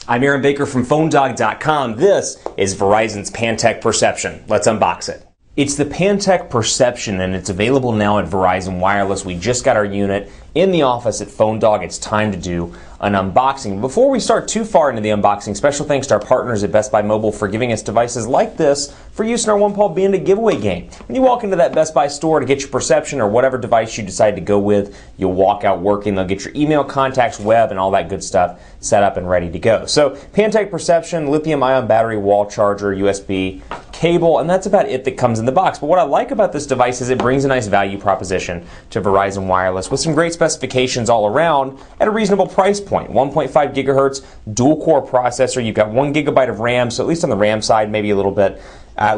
I'm Aaron Baker from PhoneDog.com. This is Verizon's Pantech Perception. Let's unbox it. It's the Pantech Perception, and it's available now at Verizon Wireless. We just got our unit in the office at PhoneDog. It's time to do an unboxing. Before we start too far into the unboxing, special thanks to our partners at Best Buy Mobile for giving us devices like this for use in our One Paul Bandit giveaway game. When you walk into that Best Buy store to get your Perception or whatever device you decide to go with, you'll walk out working. They'll get your email, contacts, web, and all that good stuff set up and ready to go. So Pantech Perception, lithium-ion battery, wall charger, USB cable, and that's about it that comes in the box. But what I like about this device is it brings a nice value proposition to Verizon Wireless with some great specifications all around at a reasonable price point. 1.5 gigahertz dual-core processor. You've got 1 gigabyte of RAM, so at least on the RAM side, maybe a little bit,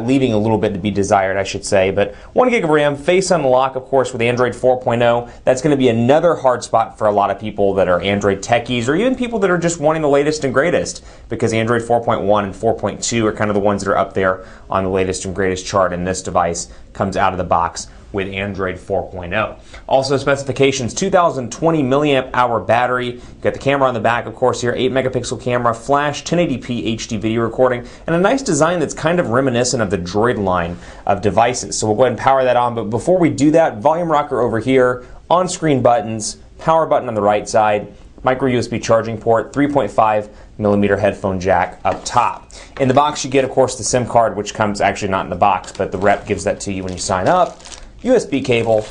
leaving a little bit to be desired, I should say. But 1 gig of RAM, face unlock, of course, with Android 4.0. That's going to be another hard spot for a lot of people that are Android techies, or even people that are just wanting the latest and greatest, because Android 4.1 and 4.2 are kind of the ones that are up there on the latest and greatest chart, and this device comes out of the box with Android 4.0. Also specifications, 2020 milliamp hour battery. You've got the camera on the back, of course, here, 8 megapixel camera, flash, 1080p HD video recording, and a nice design that's kind of reminiscent of the Droid line of devices. So we'll go ahead and power that on, but before we do that, volume rocker over here, on-screen buttons, power button on the right side, micro USB charging port, 3.5 millimeter headphone jack up top. In the box you get, of course, the SIM card, which comes actually not in the box, but the rep gives that to you when you sign up. USB cable,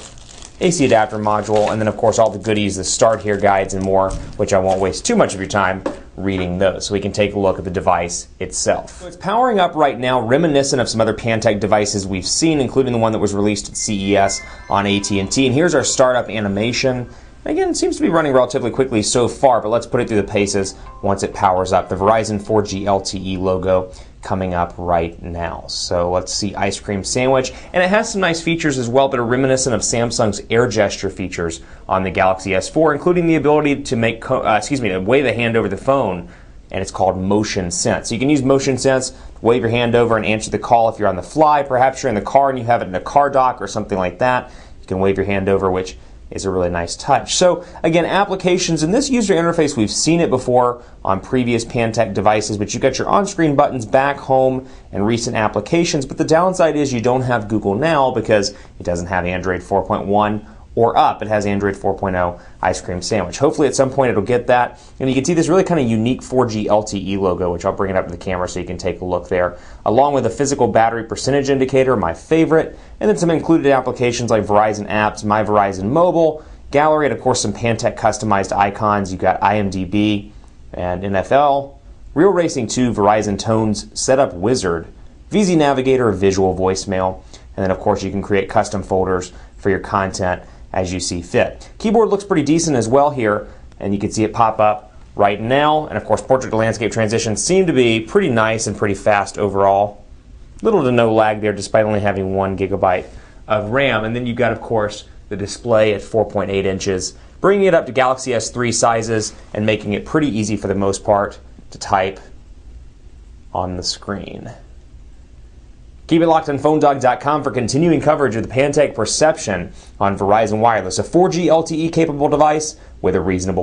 AC adapter module, and then of course all the goodies, the start here guides and more, which I won't waste too much of your time reading those, so we can take a look at the device itself. So it's powering up right now, reminiscent of some other Pantech devices we've seen, including the one that was released at CES on AT&T. And here's our startup animation. Again, it seems to be running relatively quickly so far, but let's put it through the paces once it powers up. The Verizon 4G LTE logo coming up right now. So let's see, ice cream sandwich. And it has some nice features as well that are reminiscent of Samsung's air gesture features on the Galaxy S4, including the ability to make, to wave a hand over the phone, and it's called Motion Sense. So you can use Motion Sense to wave your hand over and answer the call if you're on the fly. Perhaps you're in the car and you have it in a car dock or something like that. You can wave your hand over, which is a really nice touch. So again, applications in this user interface, we've seen it before on previous Pantech devices, but you've got your on-screen buttons, back, home, and recent applications. But the downside is you don't have Google Now because it doesn't have Android 4.1 or up. It has Android 4.0 ice cream sandwich. Hopefully at some point it'll get that. And you can see this really kind of unique 4G LTE logo, which I'll bring it up to the camera so you can take a look there, along with a physical battery percentage indicator, my favorite, and then some included applications like Verizon Apps, My Verizon Mobile, Gallery, and of course some Pantech customized icons. You've got IMDb and NFL, Real Racing 2, Verizon Tones, Setup Wizard, VZ Navigator, visual voicemail, and then of course you can create custom folders for your content as you see fit. Keyboard looks pretty decent as well here, and you can see it pop up right now. And of course, portrait to landscape transitions seem to be pretty nice and pretty fast overall. Little to no lag there, despite only having 1 gigabyte of RAM. And then you've got, of course, the display at 4.8 inches, bringing it up to Galaxy S3 sizes and making it pretty easy for the most part to type on the screen. Keep it locked on PhoneDog.com for continuing coverage of the Pantech Perception on Verizon Wireless, a 4G LTE capable device with a reasonable